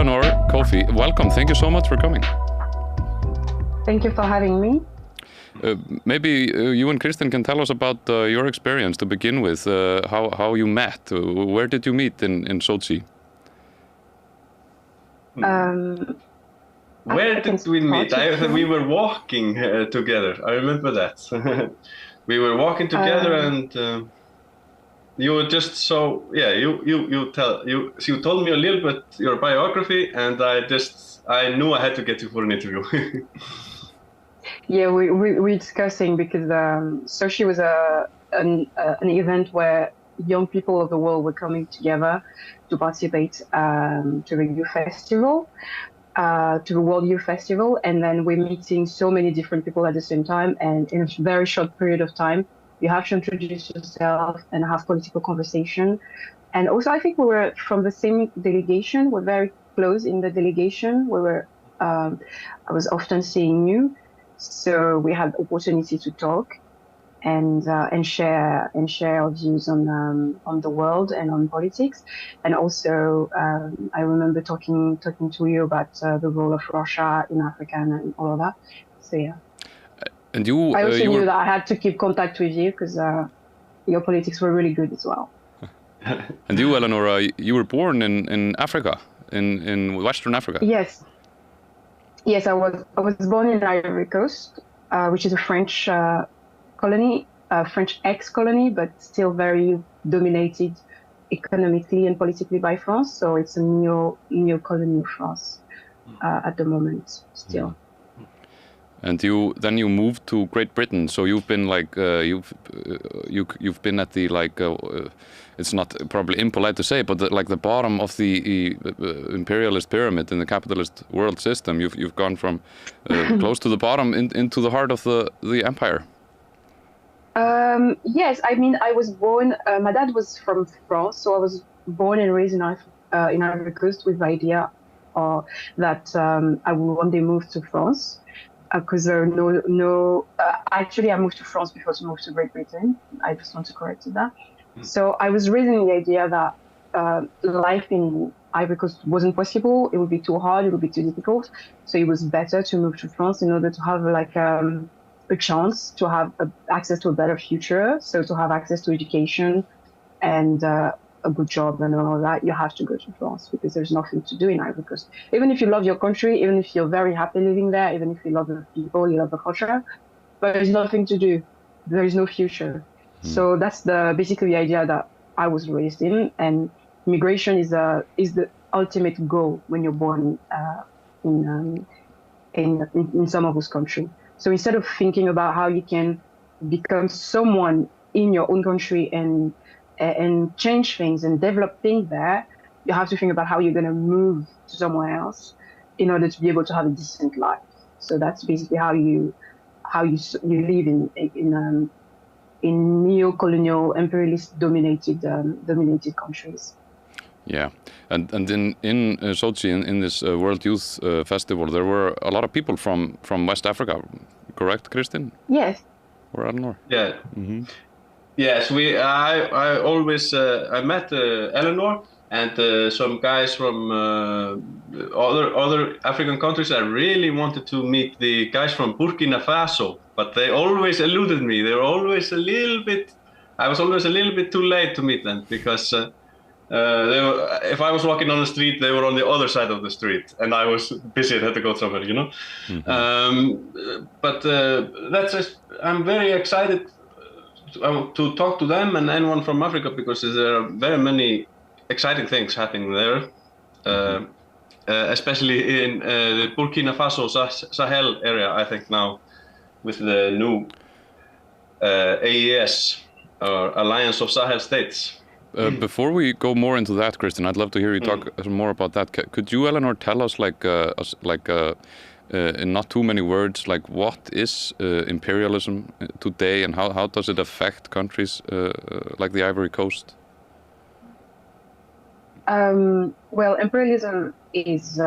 Eleobore Kofi, welcome. Thank you so much for coming. Thank you for having me. Maybe you and Kristinn can tell us about your experience to begin with, how you met. Where did you meet in Sochi? Where did we meet? We were walking together. I remember that. We were walking together, and you were just so you told me a little bit your biography, and I knew I had to get you for an interview. Yeah, we're discussing because Sochi was an event where young people of the world were coming together to participate to the youth festival. To the World Youth Festival, and then we're meeting so many different people at the same time, and in a very short period of time, you have to introduce yourself and have political conversation. And also, I think we were from the same delegation. We're very close in the delegation. I was often seeing you, so we had opportunity to talk and share our views on the world and on politics. And also, I remember talking to you about the role of Russia in Africa and all of that. So yeah. And you, I also knew that I had to keep contact with you because your politics were really good as well. And you, Eleonora, you were born in Africa, in Western Africa. Yes. Yes, I was born in Ivory Coast, which is a French colony, French ex-colony, but still very dominated economically and politically by France. So it's a neo-colony of France at the moment still. And then you moved to Great Britain. So you've been like you've been at the it's not probably impolite to say, but the bottom of the imperialist pyramid in the capitalist world system. You've gone from close to the bottom into the heart of the empire. Yes, I mean, I was born, my dad was from France, so I was born and raised in Ivory Coast with the idea that I will one day move to France, because there are actually I moved to France before to move to Great Britain. I just want to correct that. So I was raised in the idea that life in Ivory Coast wasn't possible, it would be too hard, it would be too difficult, so it was better to move to France in order to have a chance to have access to a better future. So to have access to education and a good job and all of that, you have to go to France because there's nothing to do in Ivory Coast. Even if you love your country, even if you're very happy living there, even if you love the people, you love the culture, but there's nothing to do. There is no future. So that's basically the idea that I was raised in, and migration is the ultimate goal when you're born in some of those countries. So instead of thinking about how you can become someone in your own country and change things and develop things there, you have to think about how you're going to move to somewhere else in order to be able to have a decent life. So that's basically how you live in neo-colonial, imperialist dominated countries. Yeah, and in Sochi, in this World Youth Festival, there were a lot of people from West Africa, correct, Kristinn? Yes. Or Eleanor? Yeah. Yes, I always I met Eleanor and some guys from other African countries. I really wanted to meet the guys from Burkina Faso, but they always eluded me. They were always I was always a little bit too late to meet them because if I was walking on the street, they were on the other side of the street, and I was busy and had to go somewhere, you know. But I'm very excited to talk to them and anyone from Africa because there are very many exciting things happening there, especially in the Burkina Faso Sahel area. I think now with the new AES, or Alliance of Sahel States. Before we go more into that, Kristinn, I'd love to hear you talk more about that. Could you, Eleanor, tell us, in not too many words, what is imperialism today, and how does it affect countries like the Ivory Coast? Well, imperialism is,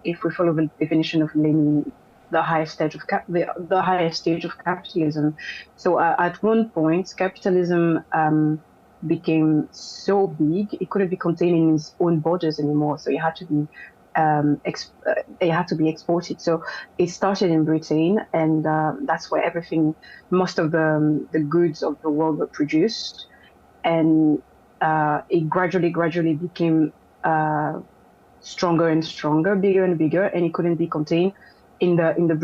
if we follow the definition of Lenin, the highest stage of capitalism. So at one point, capitalism became so big it couldn't be contained in its own borders anymore. So it had to be they had to be exported. So it started in Britain, and that's where most of the goods of the world were produced, and it gradually became stronger and stronger, bigger and bigger, and it couldn't be contained in the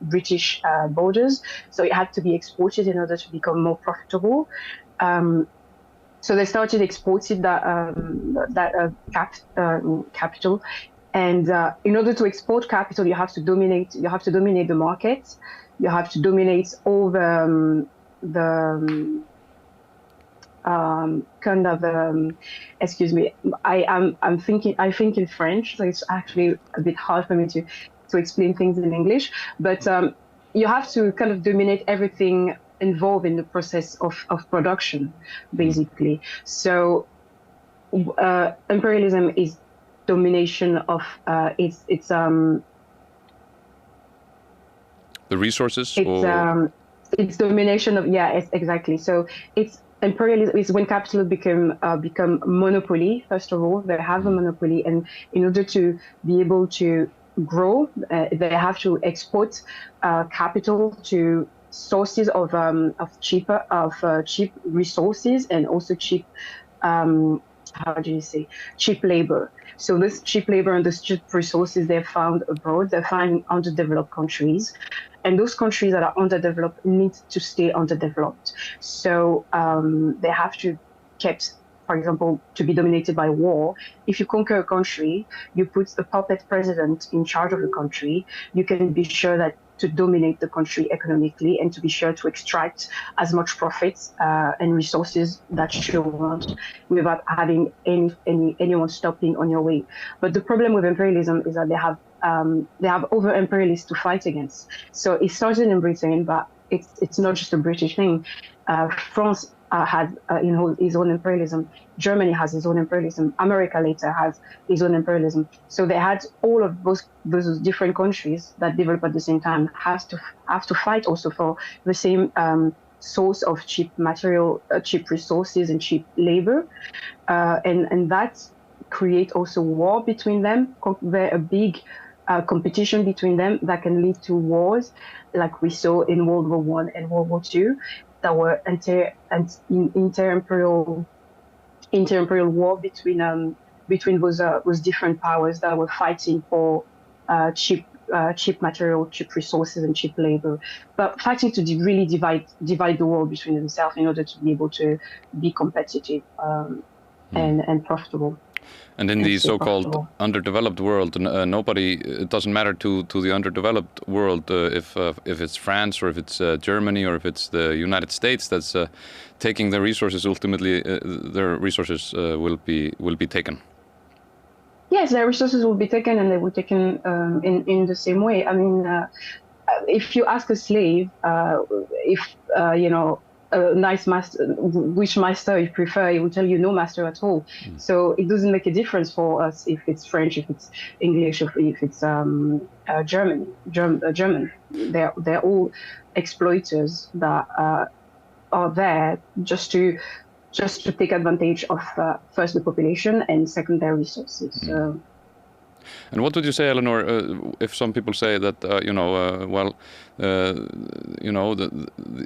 British borders. So it had to be exported in order to become more profitable. So they started exporting capital, and in order to export capital, you have to dominate the market. You have to dominate all excuse me, I think in French, so it's actually a bit hard for me to explain things in English, but you have to kind of dominate everything involved in the process of production, basically. So imperialism is domination of it's the resources, it's domination of, exactly. So it's imperialism is when capital become monopoly. First of all, they have a monopoly, and in order to be able to grow, they have to export capital to sources of cheap resources, and also cheap cheap labor. So this cheap labor and this cheap resources, they're found abroad. They're found in underdeveloped countries, and those countries that are underdeveloped need to stay underdeveloped. So they have to kept, for example, to be dominated by war. If you conquer a country, you put a puppet president in charge of the country. You can be sure that to dominate the country economically, and to be sure to extract as much profits and resources that you want, without having anyone stopping on your way. But the problem with imperialism is that they have other imperialists to fight against. So it started in Britain, but it's not just a British thing. France had his own imperialism. Germany has its own imperialism. America later has its own imperialism. So they had all of those different countries that developed at the same time have to fight also for the same source of cheap material, cheap resources, and cheap labor, and that create also war between them. A big competition between them that can lead to wars, like we saw in World War I and World War II, that were inter-imperial war between those different powers that were fighting for cheap material, cheap resources, and cheap labor, but fighting to really divide the world between themselves in order to be able to be competitive and profitable. And in the so-called underdeveloped world, it doesn't matter to the underdeveloped world if it's France, or if it's Germany, or if it's the United States that's taking their resources. Ultimately, their resources will be taken. Yes, their resources will be taken, and they will be taken in the same way. I mean, if you ask a slave a nice master, which master you prefer, he will tell you no master at all. So it doesn't make a difference for us if it's French, if it's English, or if it's German. They're all exploiters that are there just to take advantage of first the population, and second their resources. And what would you say, Eleanor, if some people say that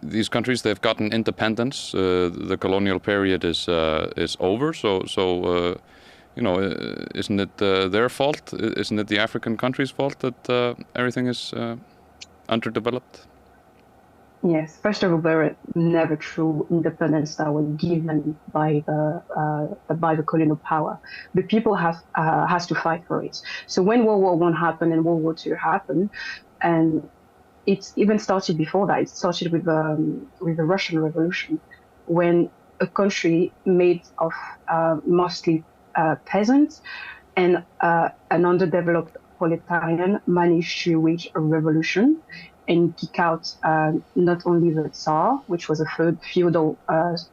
these countries, they've gotten independence, the colonial period is over, so isn't it their fault? Isn't it the African countries' fault that everything is underdeveloped? Yes, first of all, there were never true independence that was given by the colonial power. The people has to fight for it. So when World War I happened and World War II happened, and it even started before that. It started with the Russian Revolution, when a country made of mostly peasants and an underdeveloped proletarian managed to wage a revolution and kick out not only the Tsar, which was a feudal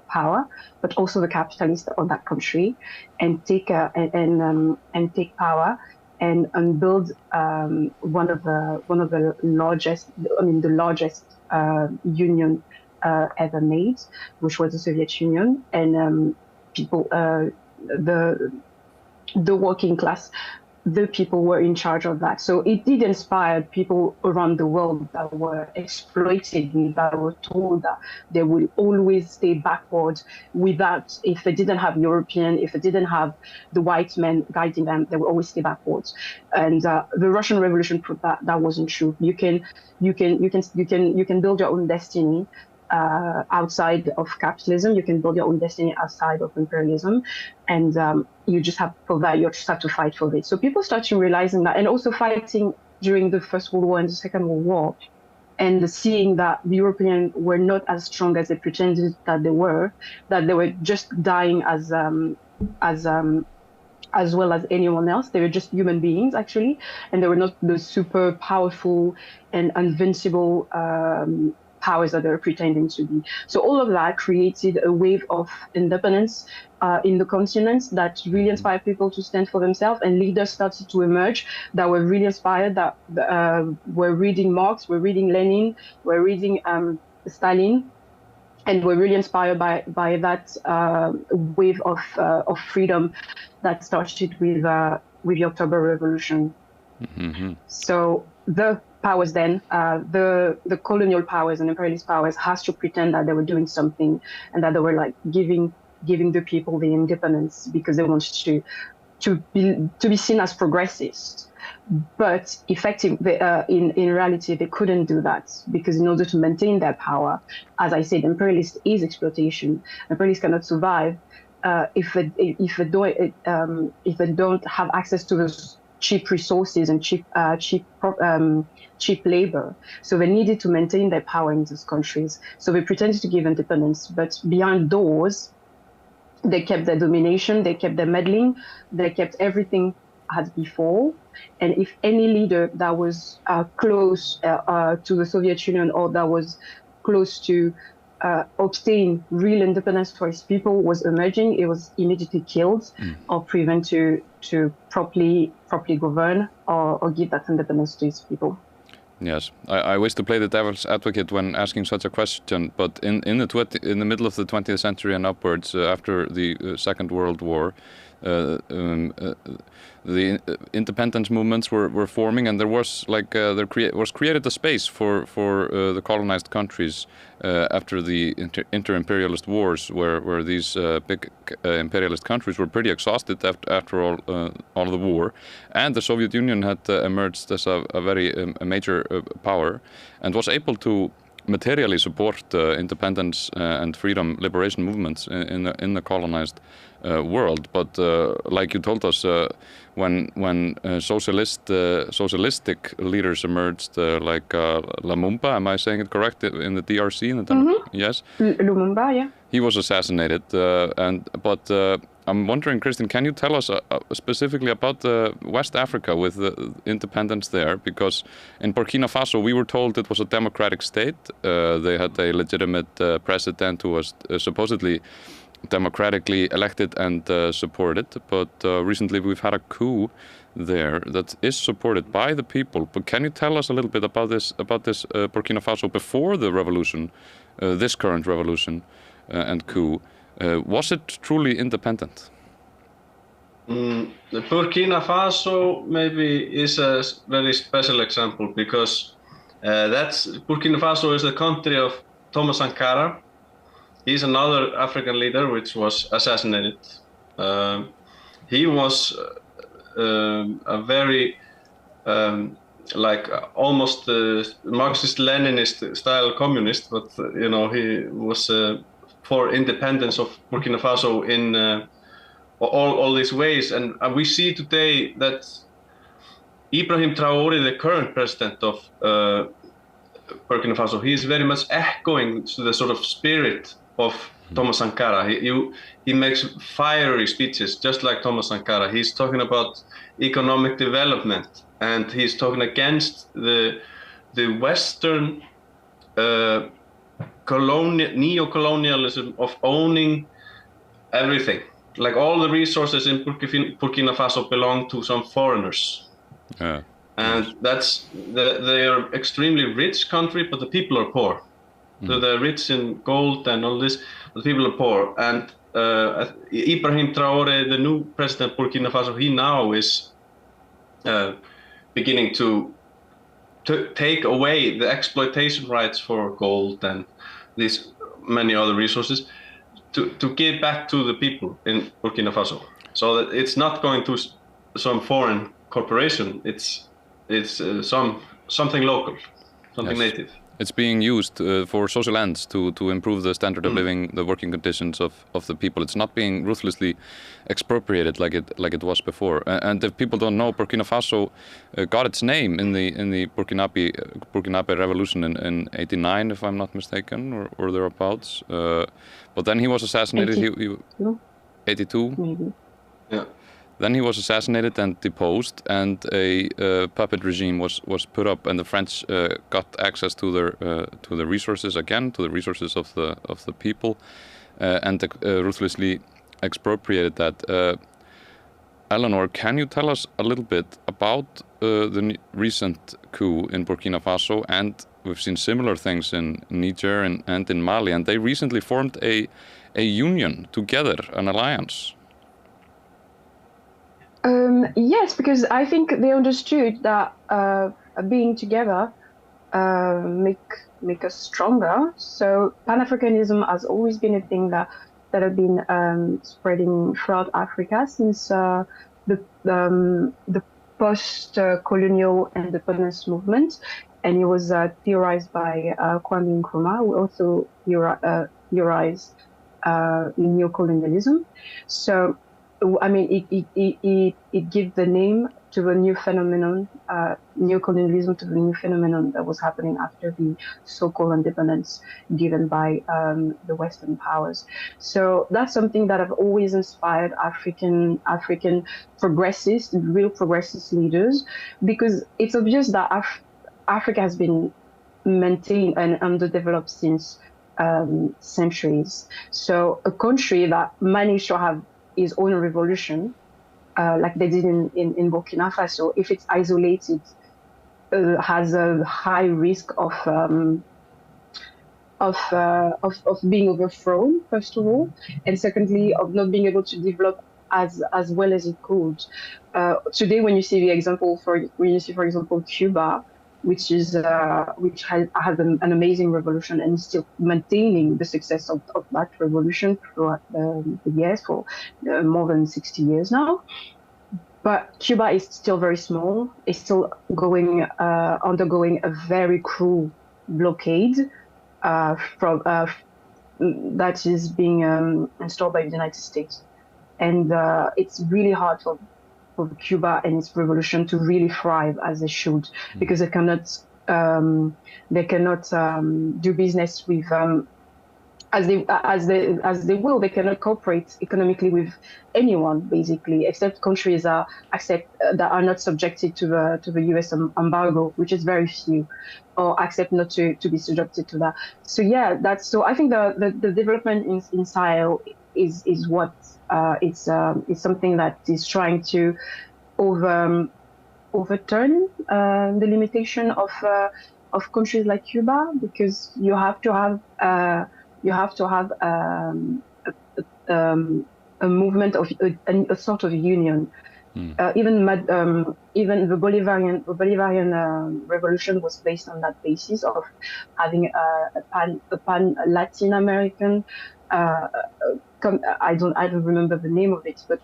power, but also the capitalists of that country, and take power and build one of the largest, the largest union ever made, which was the Soviet Union, and the working class, the people were in charge of that. So it did inspire people around the world that were exploited, that were told that they will always stay backward without, if they didn't have European, if they didn't have the white men guiding them, they will always stay backwards. And the Russian Revolution proved that that wasn't true. You can build your own destiny outside of capitalism. You can build your own destiny outside of imperialism, and you just have for that. You just have to fight for it. So people started realizing that, and also fighting during the First World War and the Second World War, and seeing that the Europeans were not as strong as they pretended that they were just dying as well as anyone else. They were just human beings, actually, and they were not the super powerful and invincible powers that they were pretending to be. So all of that created a wave of independence in the continent that really inspired people to stand for themselves, and leaders started to emerge that were really inspired, that were reading Marx, were reading Lenin, were reading Stalin, and were really inspired by that wave of freedom that started with the October Revolution. Mm-hmm. So the powers then, the colonial powers and imperialist powers, has to pretend that they were doing something, and that they were like giving the people the independence because they wanted to be seen as progressives. But effectively, in reality, they couldn't do that, because in order to maintain their power, as I said, imperialist is exploitation. Imperialists cannot survive if they don't have access to those cheap resources and cheap labor. So they needed to maintain their power in those countries. So they pretended to give independence, but behind doors, they kept their domination, they kept their meddling, they kept everything as before. And if any leader that was close to the Soviet Union, or that was close to obtain real independence for his people, was emerging, it was immediately killed or prevented to properly govern or give that independence to his people. Yes, I wish to play the devil's advocate when asking such a question, but in the middle of the 20th century and upwards, after the Second World War, the independence movements were forming, and there was was created a space for the colonized countries after the inter-imperialist wars, where these big imperialist countries were pretty exhausted after all the war, and the Soviet Union had emerged as a very major power, and was able to materially support independence and freedom liberation movements in the colonized world. But like you told us, when socialistic leaders emerged, like Lumumba, am I saying it correct, in the DRC? Yes, Lumumba, yeah. He was assassinated, but I'm wondering, Kristinn, can you tell us specifically about West Africa with the independence there? Because in Burkina Faso, we were told it was a democratic state. They had a legitimate president who was supposedly democratically elected and supported. But recently we've had a coup there that is supported by the people. But can you tell us a little bit about this Burkina Faso before the revolution, this current revolution and coup? Was it truly independent? The Burkina Faso maybe is a very special example, because Burkina Faso is the country of Thomas Sankara. He's another African leader which was assassinated. He was a very almost Marxist-Leninist style communist, but he was for independence of Burkina Faso in all these ways. And we see today that Ibrahim Traoré, the current president of Burkina Faso, he is very much echoing to the sort of spirit of Thomas Sankara. He makes fiery speeches just like Thomas Sankara. He's talking about economic development, and he's talking against the Western neo-colonialism of owning everything. Like all the resources in Burkina Faso belong to some foreigners. And they are extremely rich country, but the people are poor. So they're rich in gold and all this, but the people are poor. And Ibrahim Traore, the new president of Burkina Faso, he now is beginning to take away the exploitation rights for gold and these many other resources to give back to the people in Burkina Faso. So that it's not going to some foreign corporation. It's something local, something native. It's being used for social ends to improve the standard of living, the working conditions of the people. It's not being ruthlessly expropriated like it was before. And if people don't know, Burkina Faso got its name in the Burkinabe revolution in '89, if I'm not mistaken, or thereabouts. But then he was assassinated. 82. Maybe. Yeah. Then he was assassinated and deposed, and a puppet regime was put up, and the French got access to their resources again, to the resources of the people, and ruthlessly expropriated that. Eleanor, can you tell us a little bit about the recent coup in Burkina Faso? And we've seen similar things in Niger and in Mali, and they recently formed a union together, an alliance. Yes, because I think they understood that being together make us stronger. So Pan-Africanism has always been a thing that have been spreading throughout Africa since the post-colonial independence movement, and it was theorized by Kwame Nkrumah, who also theorized neocolonialism. So, I mean, it gives the name to a new phenomenon, neocolonialism, to the new phenomenon that was happening after the so-called independence given by the Western powers. So that's something that have always inspired African progressists, real progressist leaders, because it's obvious that Africa has been maintained and underdeveloped since centuries. So a country that managed to have its own revolution, like they did in Burkina Faso, if it's isolated, has a high risk of being overthrown, first of all, and secondly, of not being able to develop as well as it could. Today, when you see for example, Cuba, which has an amazing revolution and is still maintaining the success of that revolution throughout the years, for more than 60 years now. But Cuba is still very small. It's still undergoing a very cruel blockade that is being installed by the United States, and it's really hard for Cuba and its revolution to really thrive as they should, because they cannot do business with as they will. They cannot cooperate economically with anyone, basically, except countries that are not subjected to the U.S. embargo, which is very few, or accept not to be subjected to that. So yeah, so I think the development in Sahel is what it's something that is trying to overturn the limitation of countries like Cuba, because you have to have a movement of a sort of union. Even the Bolivarian revolution was based on that basis of having a pan Latin American. I don't remember the name of it, but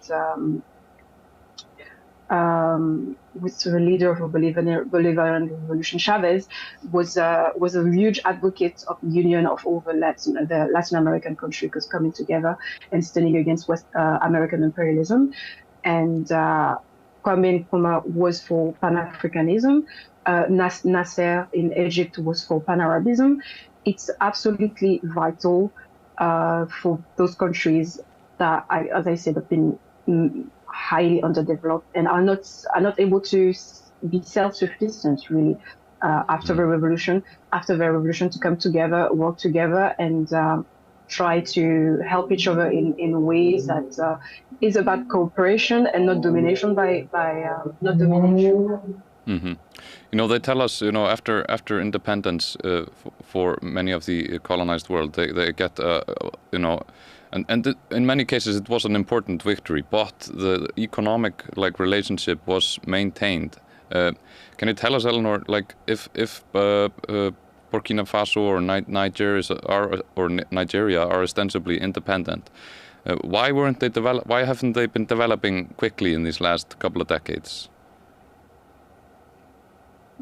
with the leader of the Bolivarian revolution, Chavez, was a huge advocate of union of all the Latin American countries coming together and standing against West American imperialism. And Kwame Nkrumah was for Pan-Africanism. Nasser in Egypt was for Pan-Arabism. It's absolutely vital for those countries that, as I said, have been highly underdeveloped and are not able to be self-sufficient, really, after the revolution. After the revolution, to come together, work together, and try to help each other in ways that is about cooperation and not domination not domination. Mm-hmm. They tell us, after independence for many of the colonized world, they get, And in many cases it was an important victory, but the economic relationship was maintained. Can you tell us, Eleanor, if Burkina Faso or Nigeria are ostensibly independent, why haven't they been developing quickly in these last couple of decades?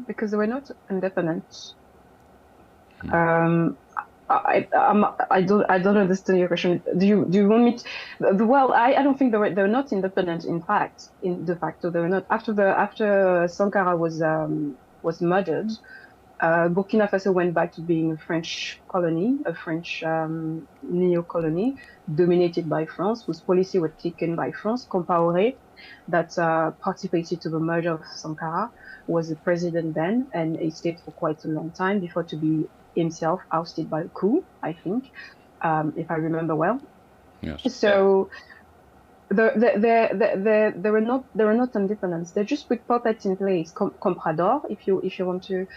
Because they were not independent. I don't understand your question. Do you want me to? Well, I don't think they're not independent. In fact, de facto they were not. After Sankara was murdered, Burkina Faso went back to being a French colony, a French neo-colony dominated by France, whose policy was taken by France. Compaoré, that participated to the murder of Sankara, was the president then, and he stayed for quite a long time before to be himself ousted by a coup, I think, if I remember well. Yes. So they were not independent. They just put puppets in place, comprador, if you want to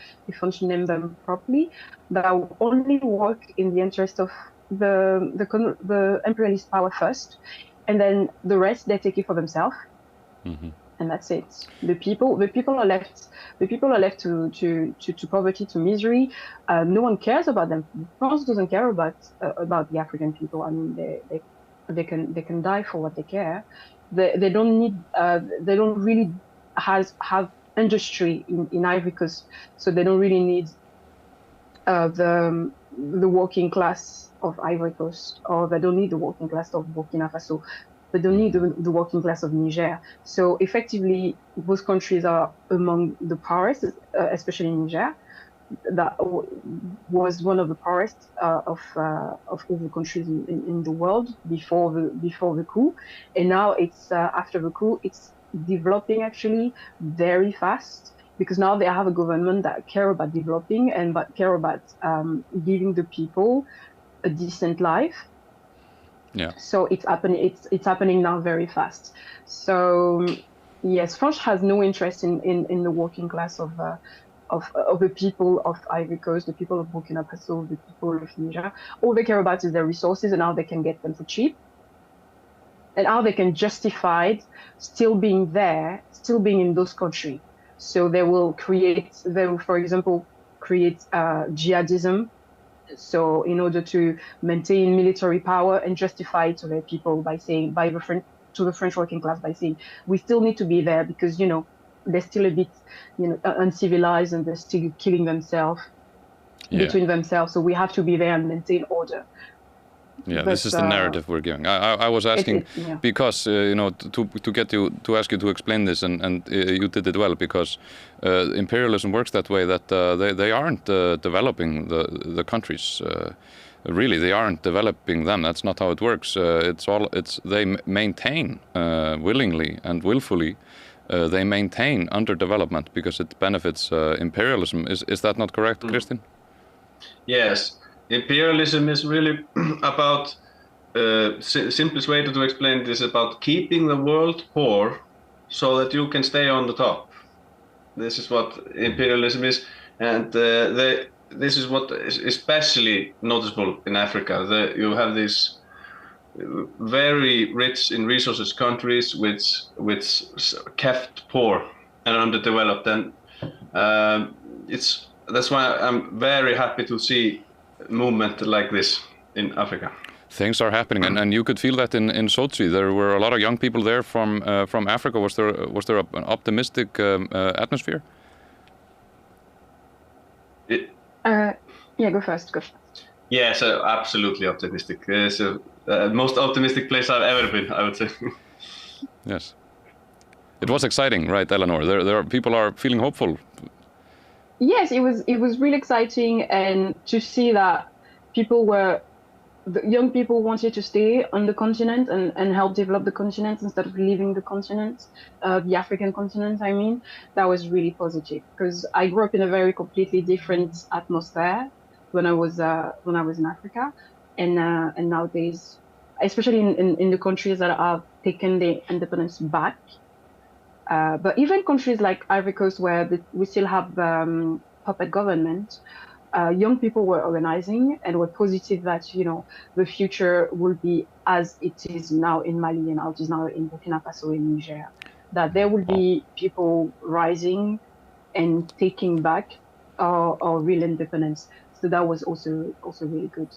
name them properly, that only work in the interest of the imperialist power first, and then the rest they take it for themselves. Mm-hmm. And that's it. The people are left. The people are left to poverty, to misery. No one cares about them. France doesn't care about the African people. I mean, they can die for what they care. They don't need. They don't really have industry in Ivory Coast, so they don't really need the working class of Ivory Coast, or they don't need the working class of Burkina Faso. They don't need the working class of Niger. So effectively, both countries are among the poorest, especially Niger. That was one of the poorest of all the countries in the world before the coup, and now it's after the coup, it's developing actually very fast, because now they have a government that care about developing and care about giving the people a decent life. Yeah. So it's happening now very fast. So yes, France has no interest in the working class of the people of Ivory Coast, the people of Burkina Faso, the people of Niger. All they care about is their resources and how they can get them for cheap, and how they can justify still being there, still being in those countries. So they will, for example, create jihadism. So in order to maintain military power and justify it to their people to the French working class by saying, we still need to be there because, they're still a bit, uncivilized, and they're still killing themselves between themselves. So we have to be there and maintain order. Yeah, this is the narrative we're giving. I was asking because to ask you to explain this, and you did it well, because imperialism works that way, that they aren't developing the countries. Really, they aren't developing them. That's not how it works. They maintain willingly and willfully. They maintain underdevelopment because it benefits imperialism. Is that not correct, Kristinn? Yes. Imperialism is really about, simplest way to explain this, about keeping the world poor so that you can stay on the top. This is what imperialism is, and this is what is especially noticeable in Africa. You have these very rich in resources countries which kept poor and underdeveloped, and that's why I'm very happy to see movement like this in Africa. Things are happening, and you could feel that in Sochi. There were a lot of young people there from Africa. Was there an optimistic atmosphere? Go first. Yes, absolutely optimistic. It's the most optimistic place I've ever been, I would say. Yes, it was exciting, right, Eleanor? There people are feeling hopeful. Yes, it was really exciting, and to see that the young people wanted to stay on the continent and help develop the continent instead of leaving the continent, the African continent. I mean, that was really positive, because I grew up in a very completely different atmosphere when I was in Africa, and nowadays, especially in the countries that have taken the independence back. But even countries like Ivory Coast, where we still have puppet government, young people were organizing and were positive that, you know, the future will be as it is now in Mali and how it is now in Burkina Faso and Niger. That there will be people rising and taking back our real independence. So that was also really good.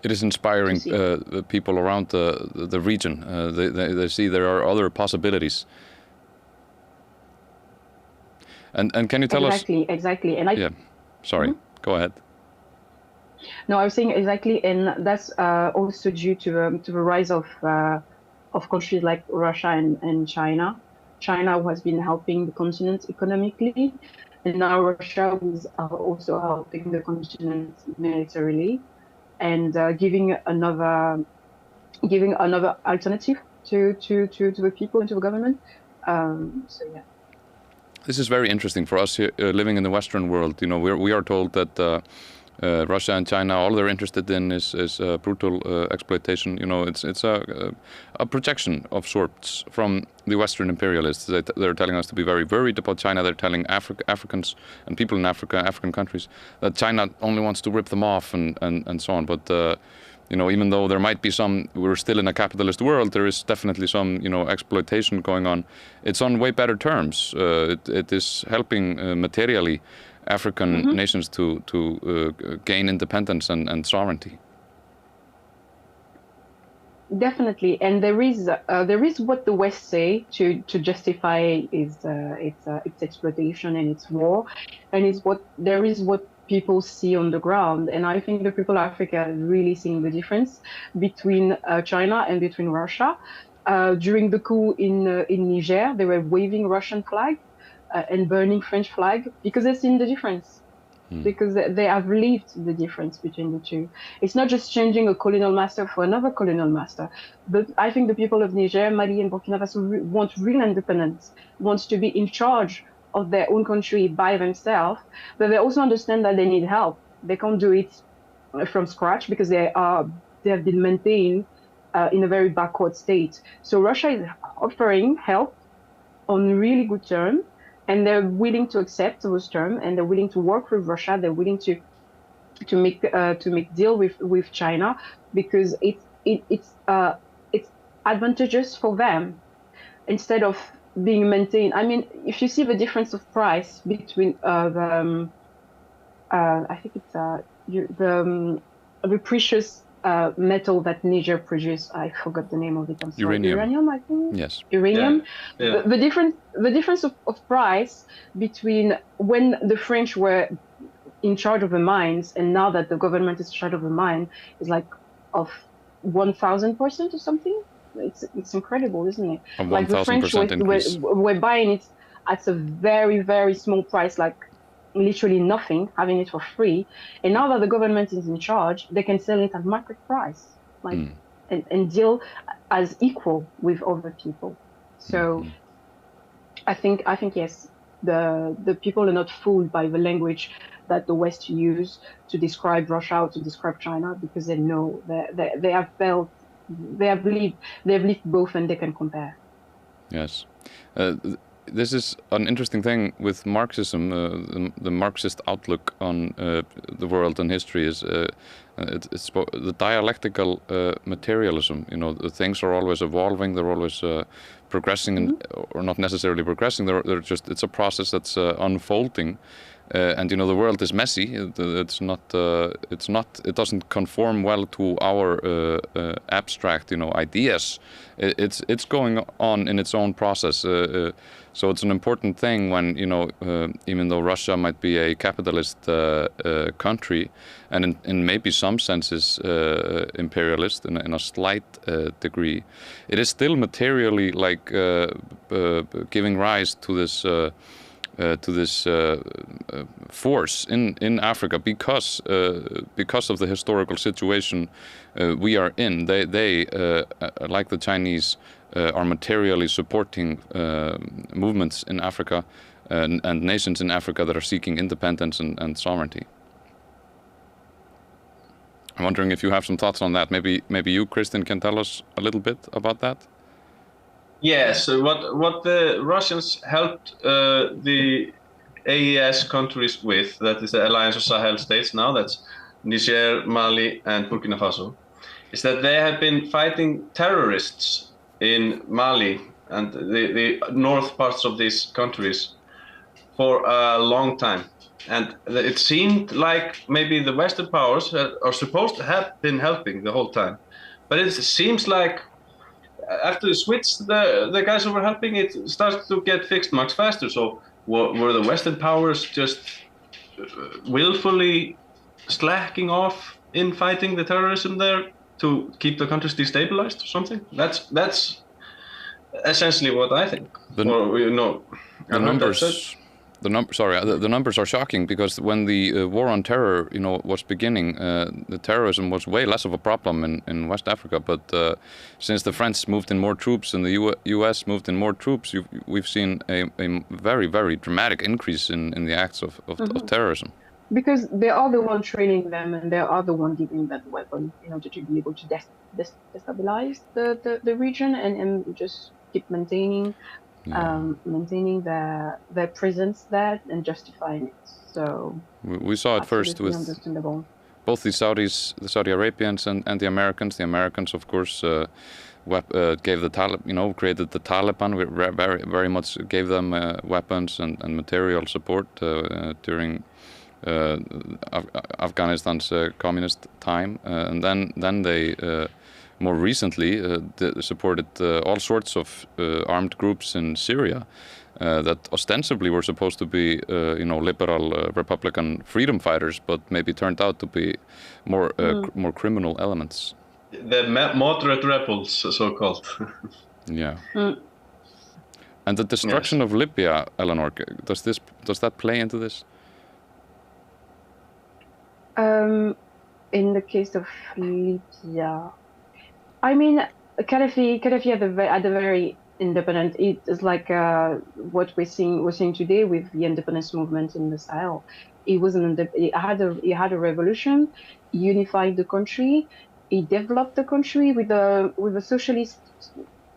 It is inspiring the people around the region. They see there are other possibilities. And can you tell us exactly? And yeah, sorry, go ahead. No, I was saying exactly, and that's also due to the rise of countries like Russia and China. China has been helping the continent economically, and now Russia is also helping the continent militarily, and giving another alternative to the people and to the government. So yeah. This is very interesting for us here, living in the Western world. You know, we are told that Russia and China, all they're interested in is brutal exploitation. You know, it's a projection of sorts from the Western imperialists. They're telling us to be very worried about China. They're telling Africans and people in Africa, African countries, that China only wants to rip them off and so on. But you know, even though there might be some, we're still in a capitalist world, there is definitely some, you know, exploitation going on. It's on way better terms. It is helping materially African nations to gain independence and sovereignty. Definitely, and there is what the West say to justify its exploitation and its war, and there is what people see on the ground. And I think the people of Africa are really seeing the difference between China and between Russia. During the coup in Niger, they were waving Russian flag and burning French flag because they've seen the difference. Because they have lived the difference between the two. It's not just changing a colonial master for another colonial master, but I think the people of Niger, Mali, and Burkina Faso want real independence, want to be in charge of their own country by themselves, but they also understand that they need help. They can't do it from scratch because they have been maintained in a very backward state. So Russia is offering help on really good terms, and they're willing to accept those terms, and they're willing to work with Russia. They're willing to make deal with China because it's advantageous for them instead of being maintained. I mean, if you see the difference of price between I think it's the precious metal that Niger produced. I forgot the name of it. I'm sorry. Uranium, I think. Yes. Uranium. Yeah. The difference of price between when the French were in charge of the mines and now that the government is in charge of the mine is like of 1,000% or something. It's incredible, isn't it? Like the French were buying it at a very, very small price, like literally nothing, having it for free. And now that the government is in charge, they can sell it at market price, like and deal as equal with other people. So I think yes, the people are not fooled by the language that the West use to describe Russia or to describe China, because they know they have felt, they have lived both, and they can compare. Yes. This is an interesting thing with Marxism. The Marxist outlook on the world and history is it's the dialectical materialism. You know, the things are always evolving. They're always progressing, or not necessarily progressing. They're just, it's a process that's unfolding. And you know, the world is messy. It doesn't conform well to our abstract, you know, ideas. It's going on in its own process. So it's an important thing when, you know, even though Russia might be a capitalist country, and in maybe some senses imperialist in a slight degree, it is still materially like giving rise to this force in Africa because of the historical situation we are in. They like the Chinese, are materially supporting movements in Africa and nations in Africa that are seeking independence and sovereignty. I'm wondering if you have some thoughts on that. Maybe you, Kristinn, can tell us a little bit about that. Yes, what the Russians helped the AES countries with, that is the Alliance of Sahel States now, that's Niger, Mali, and Burkina Faso, is that they have been fighting terrorists in Mali and the north parts of these countries for a long time. And it seemed like maybe the Western powers are supposed to have been helping the whole time. But it seems like after the switch, the guys who were helping, it starts to get fixed much faster. So were the Western powers just willfully slacking off in fighting the terrorism there to keep the countries destabilized or something? That's essentially what I think. The numbers are shocking, because when the war on terror, was beginning, the terrorism was way less of a problem in West Africa. But since the French moved in more troops and the U.S. moved in more troops, we've seen a very, very dramatic increase in the acts of terrorism. Because they are the one training them, and they are the one giving them the weapon in order to be able to destabilize the region and just keep maintaining their presence there and justifying it. So we saw it first with both the Saudis, the Saudi Arabians, and the Americans. The Americans, of course, gave the Taliban, created the Taliban. We very much gave them weapons and material support during Afghanistan's communist time, and then they more recently supported all sorts of armed groups in Syria that ostensibly were supposed to be liberal Republican freedom fighters, but maybe turned out to be more criminal elements. The moderate rebels, so-called. Yeah. And the destruction of Libya, Eleanor, does that play into this? In the case of Libya, I mean, Gaddafi at the very independent. It is like what we're seeing today with the independence movement in the Sahel. He had a revolution, unified the country. He developed the country with a socialist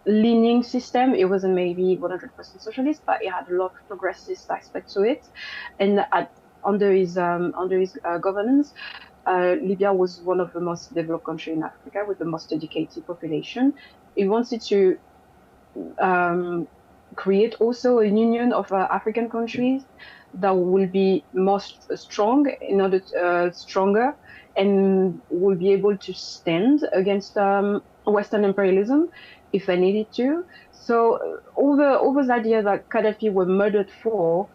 leaning system. It wasn't maybe 100% socialist, but it had a lot of progressist aspects to it. And under his governance, Libya was one of the most developed countries in Africa with the most educated population. He wanted to create also a union of African countries that will be most stronger, and will be able to stand against Western imperialism if they needed to. So all those ideas that Gaddafi were murdered for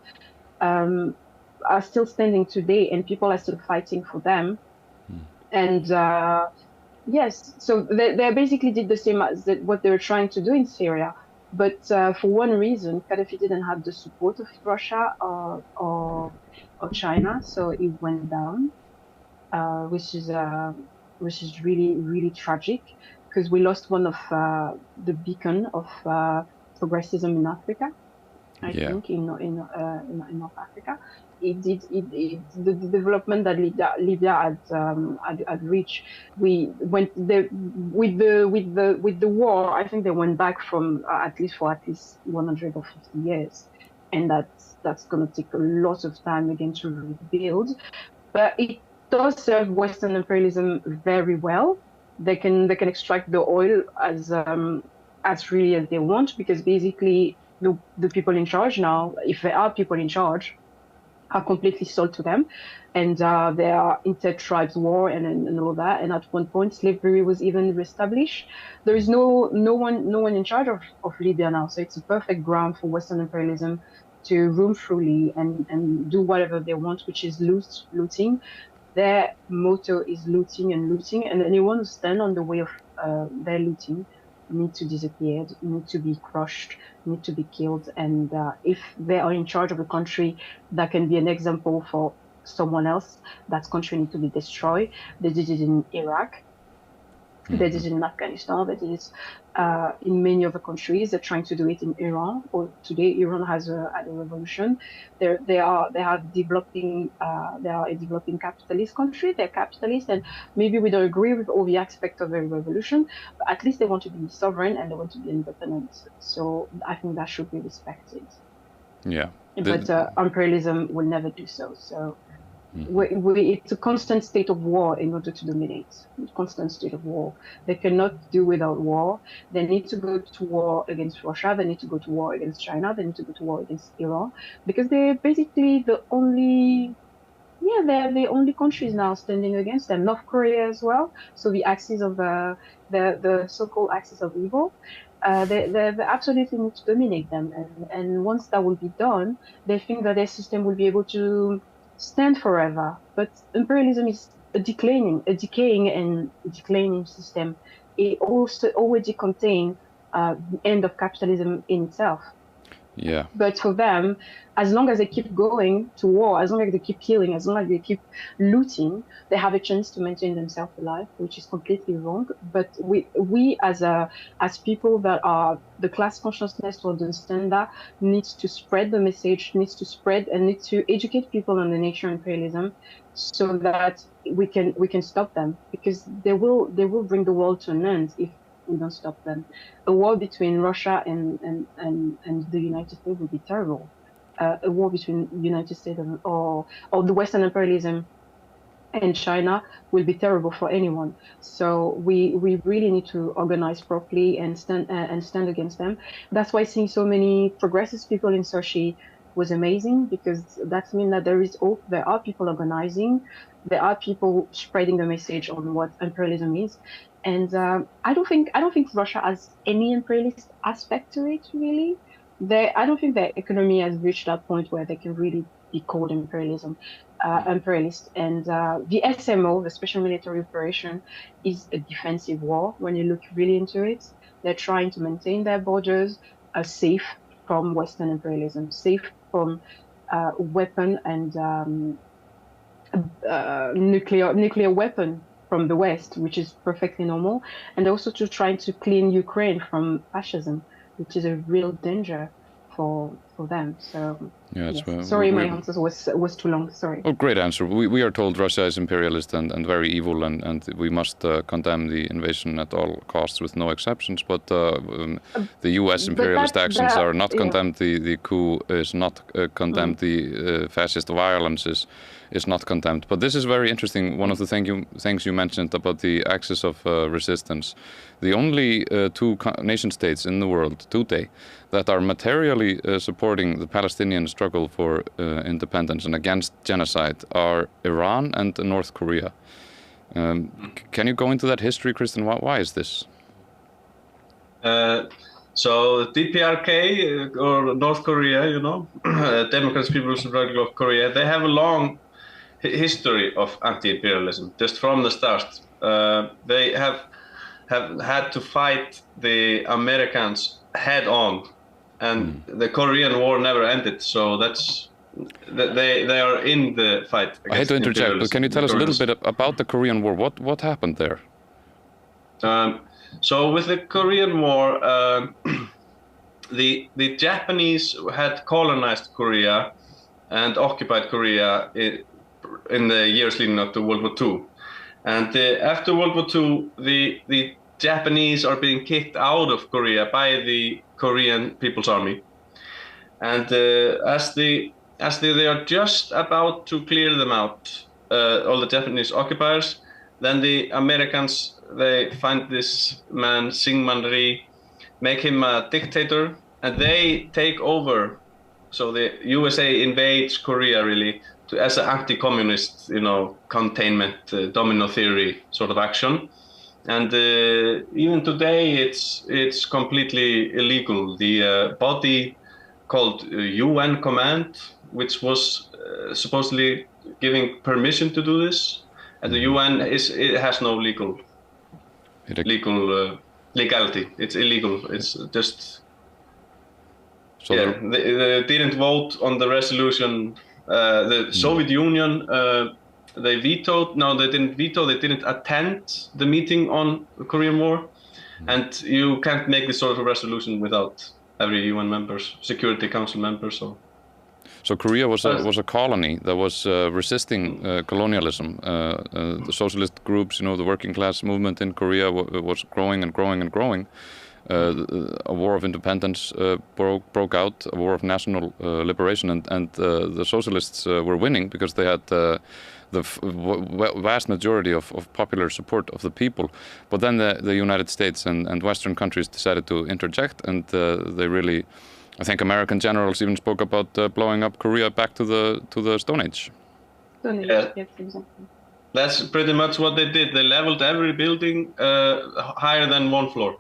are still standing today, and people are still fighting for them. And yes, so they basically did the same as what they were trying to do in Syria. But for one reason, Gaddafi didn't have the support of Russia or China, so it went down, which is really, really tragic, because we lost one of the beacon of progressism in Africa. I think in North Africa, the development that Libya had reached. We went with the war. I think they went back from at least 150 years, and that's going to take a lot of time again to rebuild. But it does serve Western imperialism very well. They can extract the oil as really as they want, because basically the people in charge now, if there are people in charge, are completely sold to them, and there are inter-tribes war and all that. And at one point, slavery was even reestablished. There is no one in charge of Libya now, so it's a perfect ground for Western imperialism to roam freely and do whatever they want, which is looting. Their motto is looting, and anyone who stands on the way of their looting need to disappear, need to be crushed, need to be killed. And if they are in charge of a country that can be an example for someone else, that country needs to be destroyed. They did it in Iraq. They did it in Afghanistan. They did it in many other countries. They're trying to do it in Iran. Or today, Iran has a revolution. They are a developing capitalist country. They're capitalist, and maybe we don't agree with all the aspects of their revolution, but at least they want to be sovereign and they want to be independent. So I think that should be respected. Yeah. But imperialism will never do so. So it's a constant state of war in order to dominate. Constant state of war. They cannot do without war. They need to go to war against Russia. They need to go to war against China. They need to go to war against Iran, because they're basically the only. Yeah, they're the only countries now standing against them. North Korea as well. So the axis of the so-called axis of evil. They absolutely need to dominate them, and once that will be done, they think that their system will be able to stand forever. But imperialism is a decaying and declining system. It also already contains the end of capitalism in itself. Yeah. But for them, as long as they keep going to war, as long as they keep killing, as long as they keep looting, they have a chance to maintain themselves alive, which is completely wrong. But we as people that are the class consciousness to understand that, needs to spread the message, needs to spread and needs to educate people on the nature of imperialism, so that we can stop them, because they will bring the world to an end if we don't stop them. A war between Russia and the United States would be terrible. A war between the United States or the Western imperialism and China will be terrible for anyone. So we really need to organize properly and stand against them. That's why seeing so many progressive people in Sochi was amazing, because that means that there is hope. There are people organizing. There are people spreading the message on what imperialism is. And I don't think Russia has any imperialist aspect to it, really. I don't think their economy has reached that point where they can really be called imperialist. And the SMO, the Special Military Operation, is a defensive war. When you look really into it, they're trying to maintain their borders safe from Western imperialism, safe from weapon and nuclear weapon from the West, which is perfectly normal, and also to trying to clean Ukraine from fascism, which is a real danger for them. So yeah, yes. Sorry, my answer was too long. Sorry. Oh, great answer. We are told Russia is imperialist and very evil, and we must condemn the invasion at all costs with no exceptions. But the U.S. imperialist actions are not condemned. The coup is not condemned. The fascist violence is not condemned. But this is very interesting. One of the things you mentioned about the axis of resistance. The only two nation states in the world today that are materially supporting the Palestinian struggle for independence and against genocide are Iran and North Korea. Can you go into that history, Kristinn? Why is this? So DPRK, or North Korea, Democratic People's Republic of Korea, they have a long history of anti-imperialism. Just from the start, they have had to fight the Americans head on, and the Korean War never ended. So they are in the fight. I hate to interject, but can you tell us a little bit about the Korean War? What happened there? So with the Korean War, the Japanese had colonized Korea and occupied Korea in the years leading up to World War II. And after World War II, the Japanese are being kicked out of Korea by the Korean People's Army. And as they are just about to clear them out, all the Japanese occupiers, then the Americans, they find this man, Syngman Rhee, make him a dictator, and they take over. So the USA invades Korea really as an anti-communist, containment, domino theory sort of action. And even today, it's completely illegal. The body called UN Command, which was supposedly giving permission to do this, and the UN it has no legality. It's illegal. It's just they didn't vote on the resolution. The Soviet Union, they vetoed. No, they didn't veto. They didn't attend the meeting on the Korean War, and you can't make this sort of resolution without every UN member's Security Council member. So Korea was a colony that was resisting colonialism. The socialist groups, the working class movement in Korea was growing and growing and growing. a war of independence broke out, a war of national liberation, and the socialists were winning because they had the vast majority of popular support of the people. But then the United States and Western countries decided to interject, and they really, I think American generals even spoke about blowing up Korea back to the Stone Age. Stone Age, Yeah. yes, exactly. That's pretty much what they did. They leveled every building higher than one floor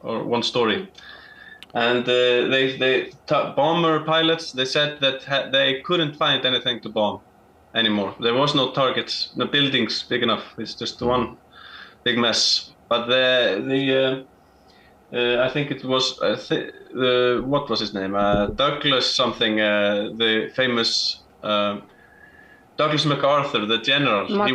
or one story. And bomber pilots, they said that they couldn't find anything to bomb anymore. There was no targets, no buildings big enough. It's just one big mess. But I think it was what was his name? Douglas something. The famous Douglas MacArthur, the general. He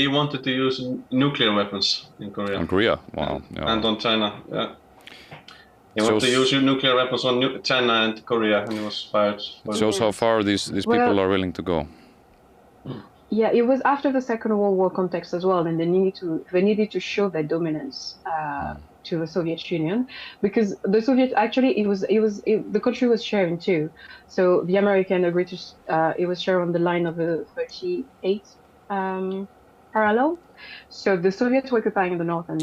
wanted to use nuclear weapons in Korea. In Korea, wow. Yeah. And on China. Yeah. He wanted to use nuclear weapons on China and Korea, and he was fired. It shows how far these people are willing to go. Yeah, it was after the Second World War context as well, and they needed to show their dominance to the Soviet Union, because the Soviet actually the country was sharing too. So the American agreed to it was shared on the line of the 38 parallel. So the Soviets were occupying the north, and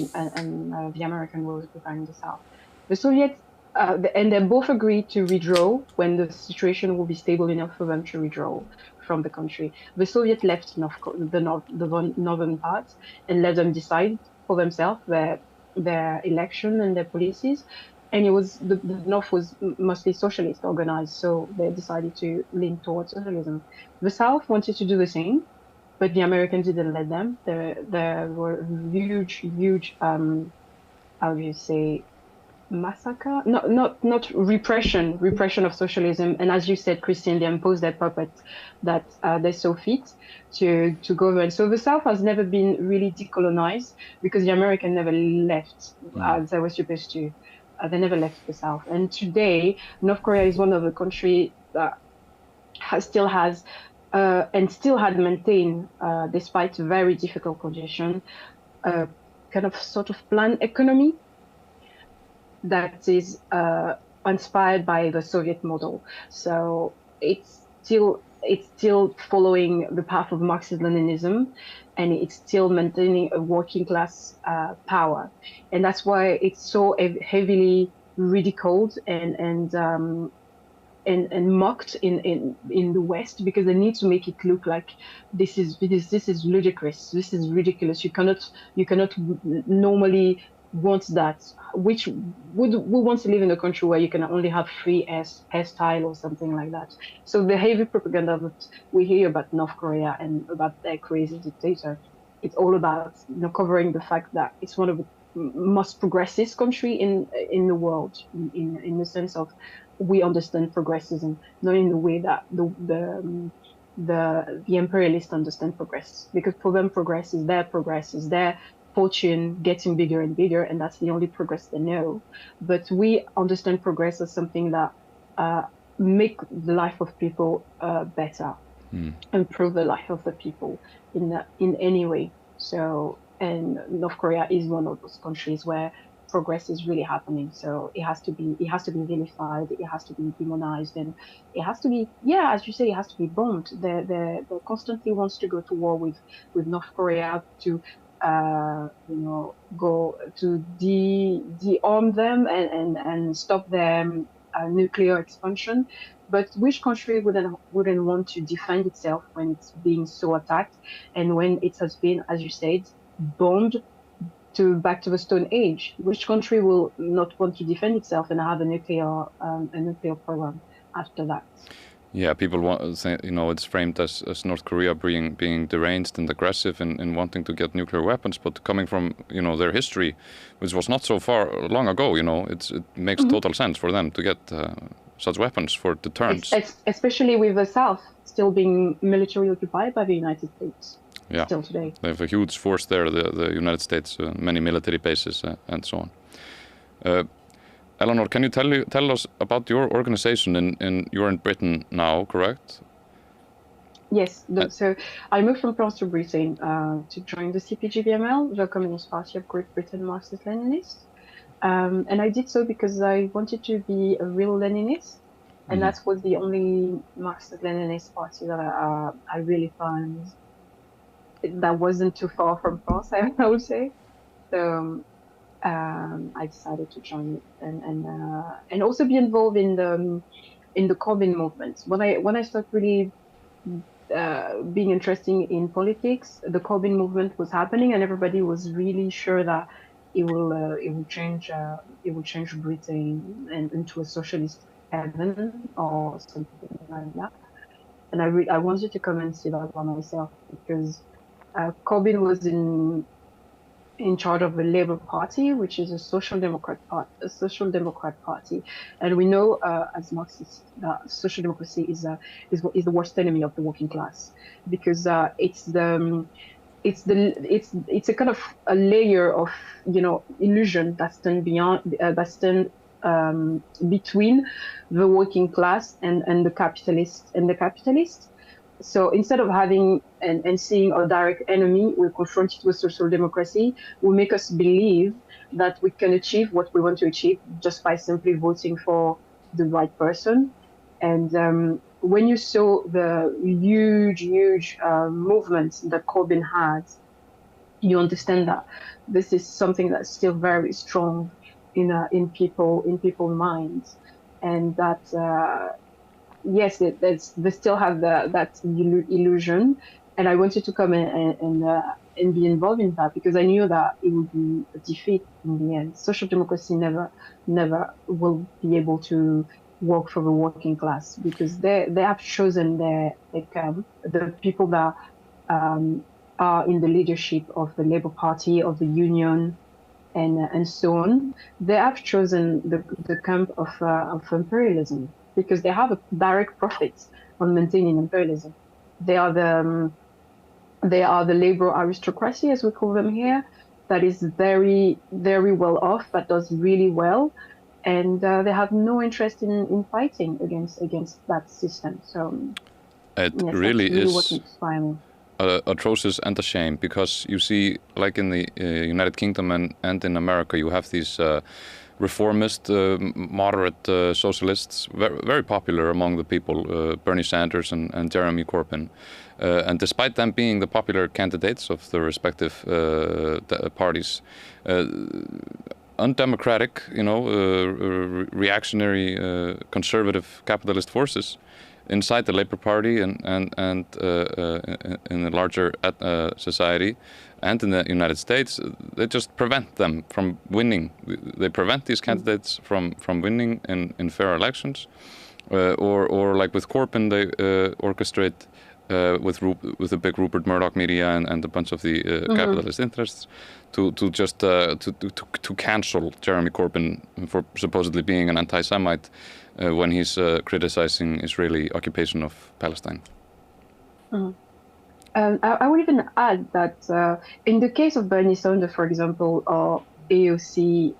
the American was occupying the south. The Soviets and they both agreed to withdraw when the situation will be stable enough for them to withdraw from the country. The Soviets left the northern part and let them decide for themselves their election and their policies. And it was the North was mostly socialist organized, so they decided to lean towards socialism. The South wanted to do the same, but the Americans didn't let them. There were huge how do you say, massacre? Not repression of socialism. And as you said, Kristinn, they imposed their puppets that they saw fit to govern. So the South has never been really decolonized because the Americans never left as they were supposed to. They never left the South. And today, North Korea is one of the countries that still has and still had maintained, despite very difficult conditions, kind of sort of planned economy that is inspired by the Soviet model. So it's still following the path of Marxist-Leninism, and it's still maintaining a working class power. And that's why it's so heavily ridiculed and mocked in the West, because they need to make it look like this is ludicrous, this is ridiculous. You cannot normally want that. Which we want to live in a country where you can only have free hairstyle or something like that. So the heavy propaganda that we hear about North Korea and about their crazy dictator, it's all about covering the fact that it's one of the most progressive country in the world, in the sense of we understand progressism, not in the way that the imperialists understand progress, because for them progress is their fortune getting bigger and bigger, and that's the only progress they know. But we understand progress as something that make the life of people better, improve the life of the people in any way. So, and North Korea is one of those countries where progress is really happening. So it has to be vilified, it has to be demonized, and it has to be, as you say, it has to be bombed. They constantly wants to go to war with North Korea to go to de-arm them and stop their nuclear expansion. But which country wouldn't want to defend itself when it's being so attacked, and when it has been, as you said, bombed back to the Stone Age? Which country will not want to defend itself and have a nuclear program after that? Yeah, people want, it's framed as North Korea being deranged and aggressive and wanting to get nuclear weapons, but coming from their history, which was not so far long ago, it makes total sense for them to get such weapons for deterrence. Especially with the South still being military occupied by the United States. Yeah, still today. They have a huge force there, the United States, many military bases and so on. Eleanor, can you tell us about your organization? You're in Britain now, correct? Yes. So I moved from France to Britain to join the CPGBML, the Communist Party of Great Britain, Marxist-Leninist. And I did so because I wanted to be a real Leninist, and that was the only Marxist-Leninist party that I really found that wasn't too far from France, I would say. So I decided to join it and also be involved in the Corbyn movement. When I started really being interested in politics, the Corbyn movement was happening, and everybody was really sure that it will change Britain and into a socialist heaven or something like that. And I wanted to come and see that by myself because Corbyn was in charge of the Labour Party, which is a social democrat party, and we know as Marxists that social democracy is the worst enemy of the working class because it's a kind of a layer of illusion that stand between the working class and the capitalist. So instead of having and seeing a direct enemy, we confront it with social democracy. We make us believe that we can achieve what we want to achieve just by simply voting for the right person. And when you saw the huge movement that Corbyn had, you understand that this is something that's still very strong in people's minds, and that yes, they still have that illusion, and I wanted to come and be involved in that because I knew that it would be a defeat in the end. Social democracy never will be able to work for the working class because they have chosen their camp, the people that are in the leadership of the Labour Party, of the Union, and so on. They have chosen the camp of imperialism because they have a direct profit on maintaining imperialism. They are the labor aristocracy, as we call them here, that is very, very well off, that does really well, and they have no interest in fighting against that system. So it yes, really is what inspires me. Atrocious and a shame because you see, like in the United Kingdom and in America, you have these reformist, moderate socialists, very popular among the people, Bernie Sanders and Jeremy Corbyn. And despite them being the popular candidates of the respective parties, undemocratic, reactionary, conservative capitalist forces inside the Labour Party and in the larger society and in the United States, they just prevent them from winning. They prevent these candidates from winning in fair elections, or like with Corbyn, they orchestrate with the big Rupert Murdoch media and a bunch of the capitalist interests to just to cancel Jeremy Corbyn for supposedly being an anti-Semite when he's criticizing Israeli occupation of Palestine. I would even add that in the case of Bernie Sanders, for example, or AOC,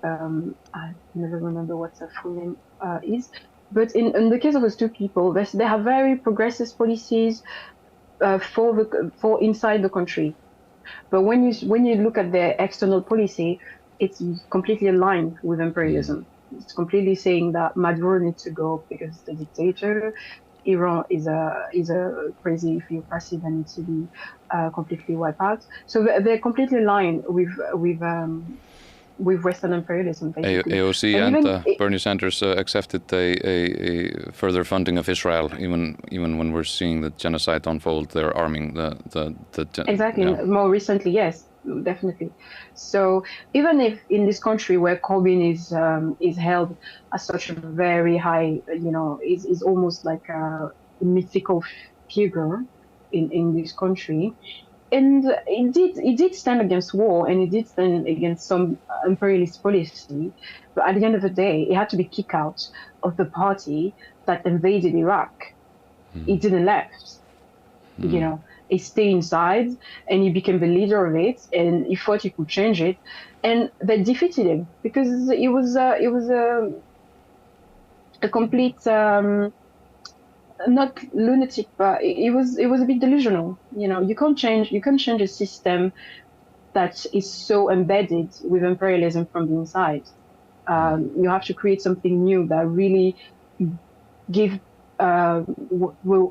I never remember what her full name is, but in the case of those two people, they have very progressive policies for inside the country. But when you look at their external policy, it's completely aligned with imperialism. It's completely saying that Maduro needs to go because the dictator. Iran is a crazy theocracy that needs to be completely wiped out. So they're completely aligned with Western imperialism, basically. AOC and Bernie Sanders accepted a further funding of Israel, even when we're seeing the genocide unfold. They're arming the exactly. Yeah. More recently, yes, definitely. So even if in this country where Corbyn is held as such a very high, is almost like a mythical figure in this country. And it did stand against war, and it did stand against some imperialist policy. But at the end of the day, it had to be kicked out of the party that invaded Iraq. It didn't left, He stayed inside, and he became the leader of it, and he thought he could change it, and they defeated him because it was a complete. Not lunatic, but it was a bit delusional. You can't change a system that is so embedded with imperialism from the inside. You have to create something new that really give the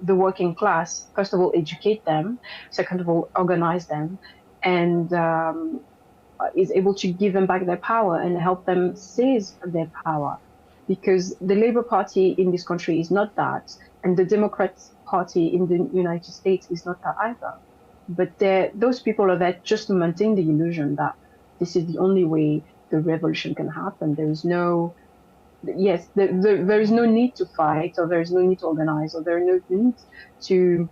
working class, first of all, educate them, second of all, organize them, and is able to give them back their power and help them seize their power. Because the Labour Party in this country is not that, and the Democrat Party in the United States is not that either. But those people are there just to maintain the illusion that this is the only way the revolution can happen. There is no, yes, there is no need to fight, or there is no need to organize, or there is no need to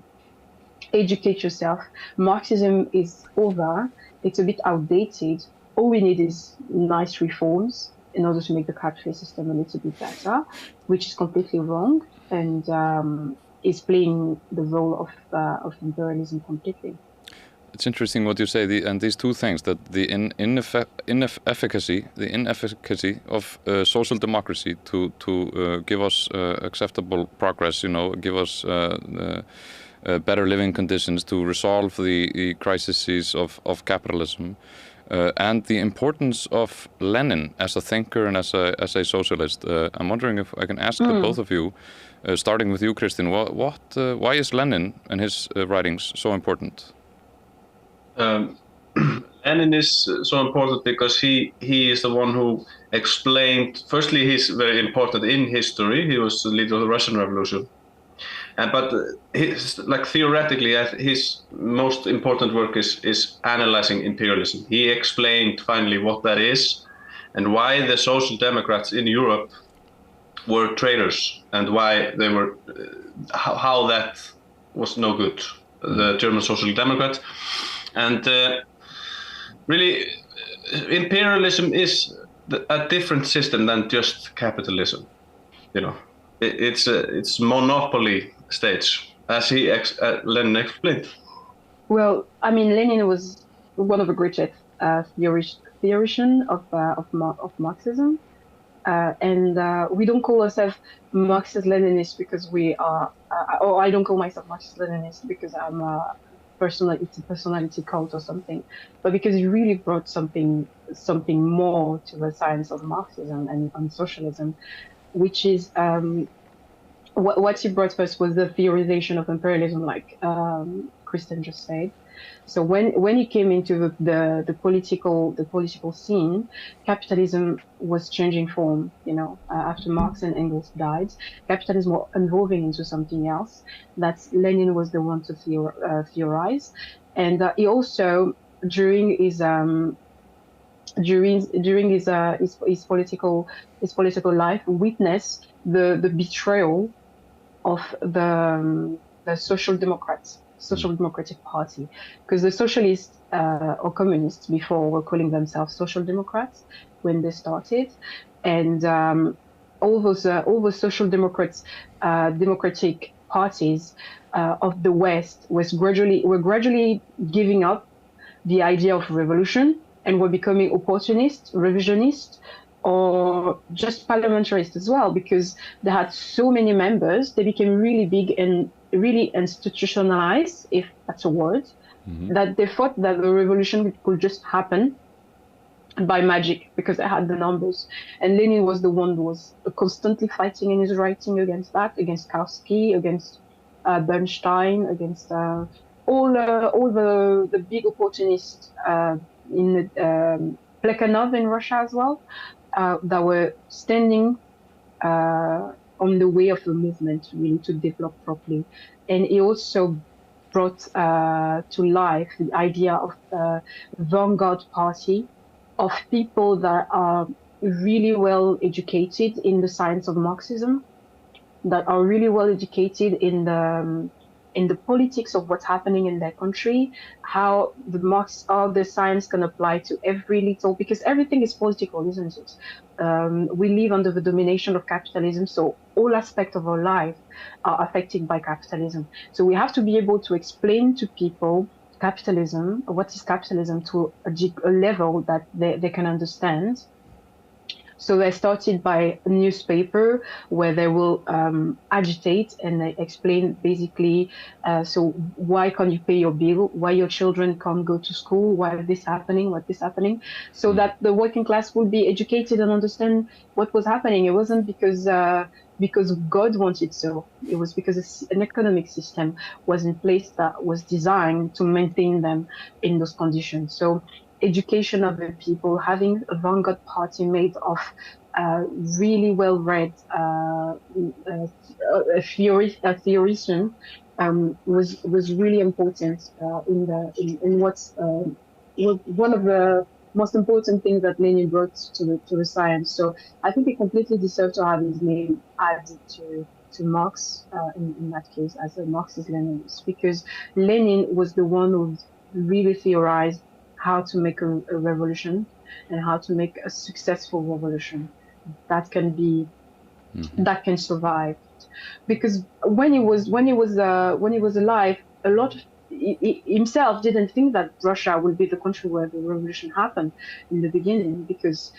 educate yourself. Marxism is over. It's a bit outdated. All we need is nice reforms in order to make the capitalist system a little bit better, which is completely wrong, and is playing the role of imperialism completely. It's interesting what you say, and these two things, that the inefficacy of social democracy to give us acceptable progress, give us better living conditions, to resolve the crises of capitalism, and the importance of Lenin as a thinker and as a socialist. I'm wondering if I can ask both of you, starting with you, Kristinn, why is Lenin and his writings so important? Lenin is so important because he is the one who explained. Firstly, he's very important in history. He was the leader of the Russian Revolution, but theoretically, his most important work is analyzing imperialism. He explained finally what that is, and why the social democrats in Europe were traitors, and why they were how that was no good. The German social democrats. And really, imperialism is a different system than just capitalism. It's monopoly states, as Lenin explained. Well, I mean, Lenin was one of the greatest theoreticians of Marxism, and we don't call ourselves Marxist-Leninists because we are, or I don't call myself Marxist-Leninist because I'm it's a personality cult or something, but because he really brought something more to the science of Marxism and socialism, which is what he brought first was the theorization of imperialism, like Kristinn just said. So when he came into the political scene, capitalism was changing form. After Marx and Engels died, capitalism was evolving into something else. That's Lenin was the one to theorize, and he also during his political life witnessed the betrayal of the social democratic party, because the socialists or communists before were calling themselves social democrats when they started, and all those social democratic parties of the West were gradually giving up the idea of revolution and were becoming opportunist, revisionist, or just parliamentarist as well, because they had so many members. They became really big and really institutionalized, if that's a word, that they thought that the revolution could just happen by magic because they had the numbers. And Lenin was the one who was constantly fighting in his writing against that, against Kautsky, against Bernstein, against all the big opportunists in Plekhanov in Russia as well, that were standing on the way of the movement really to develop properly. And he also brought to life the idea of the vanguard party, of people that are really well educated in the science of Marxism, that are really well educated in the politics of what's happening in their country, how the science can apply to every little, because everything is political, isn't it? We live under the domination of capitalism, so all aspects of our life are affected by capitalism. So we have to be able to explain to people what is capitalism, to a level that they can understand, So they started by a newspaper where they will agitate and they explain basically, so why can't you pay your bill? Why your children can't go to school? Why is this happening? What is happening? So that the working class would be educated and understand what was happening. It wasn't because God wanted so. It was because an economic system was in place that was designed to maintain them in those conditions. So education of the people, having a vanguard party made of really well-read theorician was really important in what's one of the most important things that Lenin brought to the science. So I think he completely deserved to have his name added to Marx in that case as a Marxist-Leninist, because Lenin was the one who really theorized how to make a revolution and how to make a successful revolution that can be that can survive. Because when he was alive, a lot of he himself didn't think that Russia would be the country where the revolution happened in the beginning, because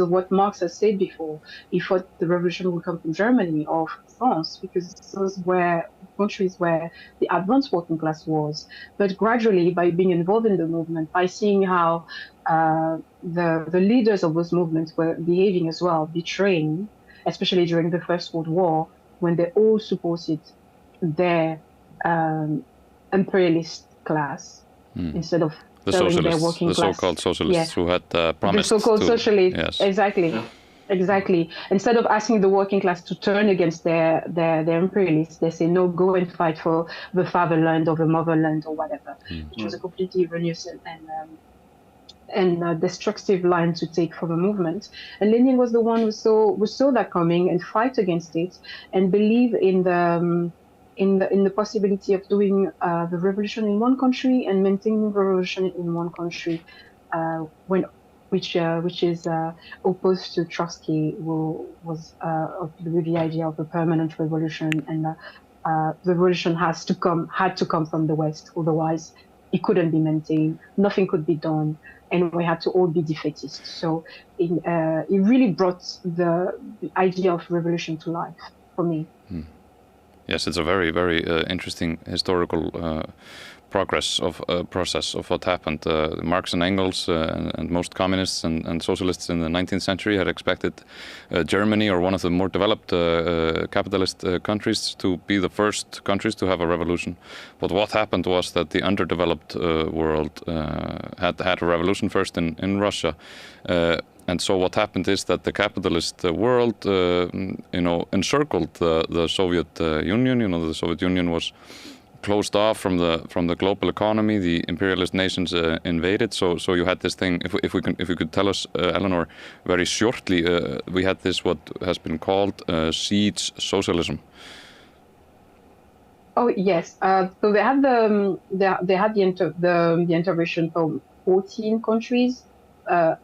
of what Marx has said before. He thought the revolution would come from Germany or from France, because those were countries where the advanced working class was. But gradually, by being involved in the movement, by seeing how the leaders of those movements were behaving as well, betraying, especially during the First World War, when they all supported their imperialist class instead of the serving their socialists, working the class. so-called socialists who had promised the so-called to, socialists, yes. exactly. Yeah. Exactly. Instead of asking the working class to turn against their imperialists, they say, no, go and fight for the fatherland or the motherland or whatever, which was a completely erroneous and destructive line to take for the movement. And Lenin was the one who saw that coming and fight against it and believe in the possibility of doing the revolution in one country and maintaining the revolution in one country, which is opposed to Trotsky, who was with the idea of a permanent revolution, and the revolution had to come from the West, otherwise it couldn't be maintained, nothing could be done, and we had to all be defeatists. So it really brought the idea of revolution to life for me. Yes, it's a very, very interesting historical process of what happened. Marx and Engels and most communists and socialists in the 19th century had expected Germany, or one of the more developed capitalist countries, to be the first countries to have a revolution. But what happened was that the underdeveloped world had a revolution first in Russia. And so what happened is that the capitalist world, encircled the Soviet Union. The Soviet Union was closed off from the global economy. The imperialist nations invaded. So you had this thing. If we could tell us, Eleanor, very shortly, we had this what has been called siege socialism. Oh yes. So they had the intervention from 14 countries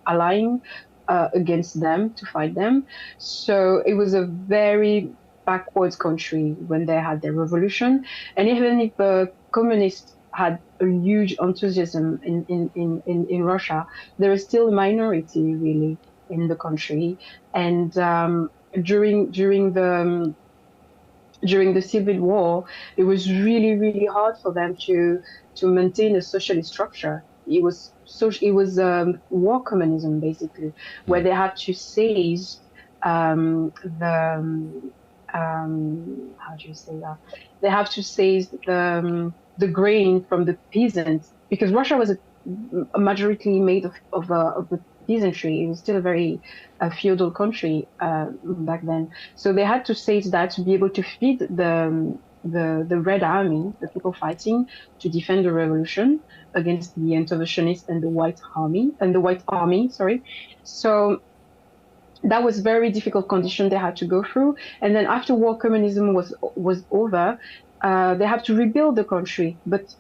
allying against them to fight them. So it was a very backwards country when they had their revolution. And even if the communists had a huge enthusiasm in Russia, there is still a minority really in the country. And during the Civil War, it was really, really hard for them to maintain a socialist structure. It was war communism, basically, where they had to seize how do you say that? They have to seize the grain from the peasants, because Russia was a majority made of the peasantry. It was still a very feudal country back then. So they had to seize that to be able to feed the Red Army, the people fighting to defend the revolution against the interventionists and the White Army. Sorry. So that was very difficult condition they had to go through. And then after war communism was over, they had to rebuild the country, but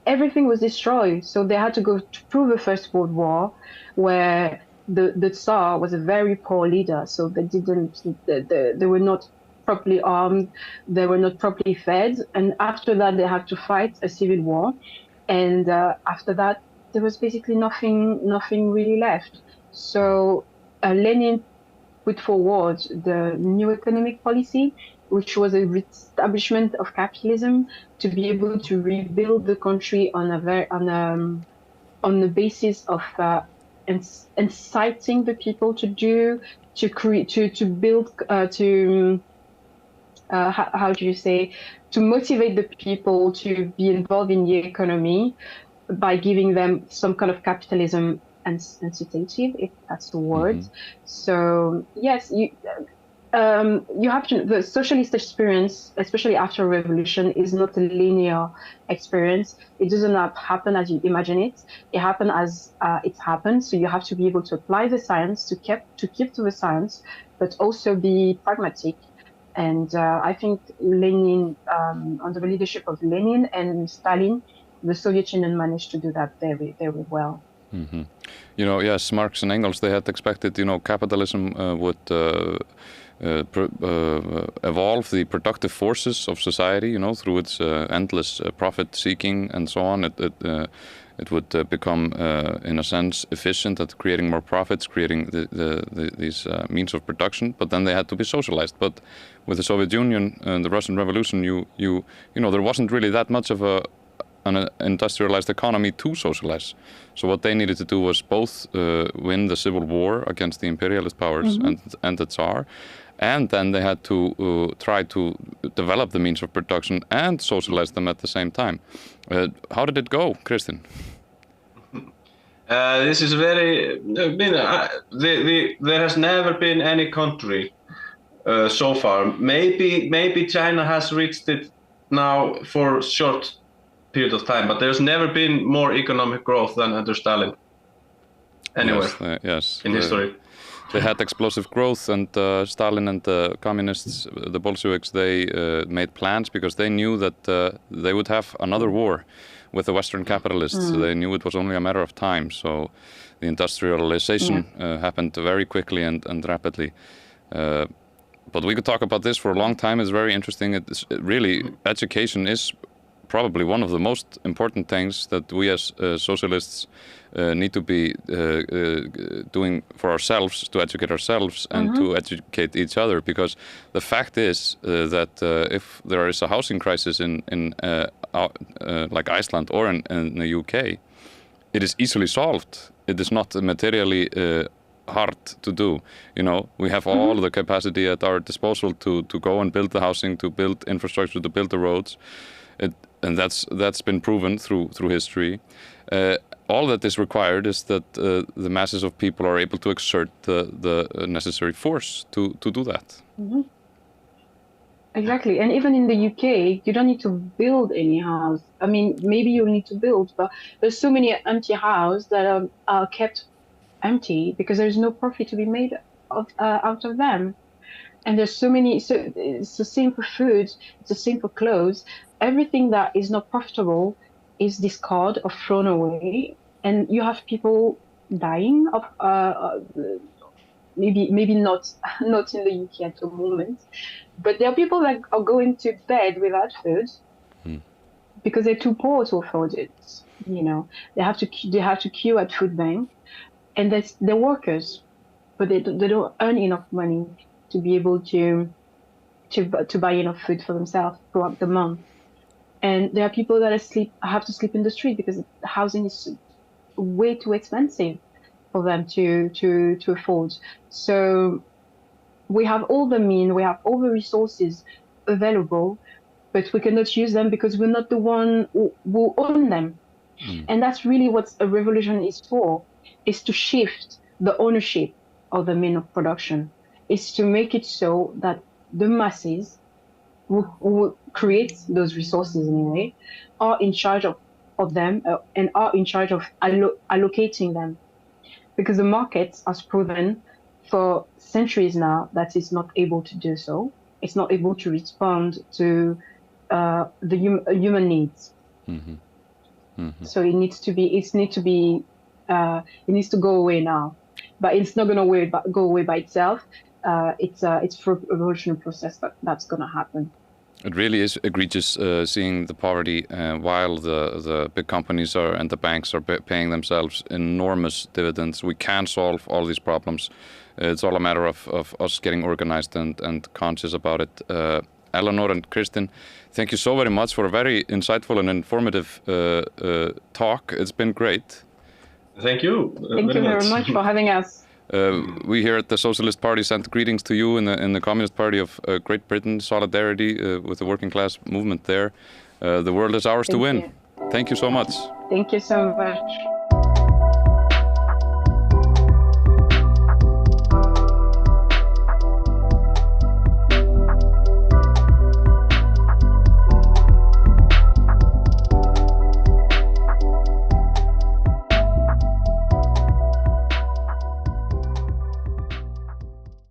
everything was destroyed. So they had to go through the First World War, where the Tsar was a very poor leader. So they were not properly armed, they were not properly fed. And after that, they had to fight a civil war. And after that, there was basically nothing really left. So Lenin put forward the new economic policy, which was a reestablishment of capitalism to be able to rebuild the country on the basis of inciting the people to create, to build, how do you say, to motivate the people to be involved in the economy by giving them some kind of capitalism incitative, if that's the word. So yes, you have to. The socialist experience, especially after a revolution, is not a linear experience. It doesn't happen as you imagine it. It happens as it happens. So you have to be able to apply the science, to keep to the science, but also be pragmatic. And I think Lenin, under the leadership of Lenin and Stalin, the Soviet Union managed to do that very, very well. You know, yes, Marx and Engels, they had expected, you know, capitalism would evolve the productive forces of society, you know, through its endless profit seeking and so on. It would become, in a sense, efficient at creating more profits, creating these means of production. But then they had to be socialized. But with the Soviet Union and the Russian Revolution, you know, there wasn't really that much of an industrialized economy to socialize. So what they needed to do was both win the civil war against the imperialist powers and the Tsar, and then they had to try to develop the means of production and socialize them at the same time. How did it go, Kristinn? This is very. There has never been any country so far. Maybe China has reached it now for a short period of time, but there's never been more economic growth than under Stalin. Anywhere, yes, in history. They had explosive growth, and Stalin and the communists, the Bolsheviks, they made plans because they knew that they would have another war with the Western capitalists. They knew it was only a matter of time. So the industrialization happened very quickly and rapidly. But we could talk about this for a long time. It's very interesting. Really, education is probably one of the most important things that we as socialists need to be doing for ourselves, to educate ourselves and to educate each other. Because the fact is that if there is a housing crisis in like Iceland or in the UK, it is easily solved. It is not materially hard to do. You know, we have all the capacity at our disposal to go and build the housing, to build infrastructure, to build the roads. And that's been proven through history. All that is required is that the masses of people are able to exert the necessary force to do that. Exactly. And even in the UK, you don't need to build any house. I mean, maybe you need to build, but there's so many empty houses that are kept empty because there's no profit to be made out of them. And there's so many, so it's the same for food, it's the same for clothes. Everything that is not profitable is discarded or thrown away. And you have people dying of, maybe not in the UK at the moment, but there are people that are going to bed without food because they're too poor to afford it. You know, they have to queue at food bank, and they're workers, but they don't earn enough money to be able to buy enough food for themselves throughout the month. And there are people that have to sleep in the street because housing is way too expensive for them to afford. So we have all the means, we have all the resources available, but we cannot use them because we're not the one who own them. And that's really what a revolution is for, is to shift the ownership of the means of production. Is to make it so that the masses who create those resources anyway are in charge of them and are in charge of allocating them. Because the market has proven for centuries now that it's not able to do so. It's not able to respond to the human needs. So it needs to go away now. But it's not going to go away by itself. It's a revolutionary process that's going to happen. It really is egregious seeing the poverty while the big companies and the banks are paying themselves enormous dividends. We can solve all these problems. It's all a matter of us getting organized and conscious about it. Eleanor and Kristinn, thank you so very much for a very insightful and informative talk. It's been great. Thank you. Thank you very much for having us. We here at the Socialist Party send greetings to you in the Communist Party of Great Britain. Solidarity with the working class movement there. The world is ours to win. Thank you so much. Thank you so much.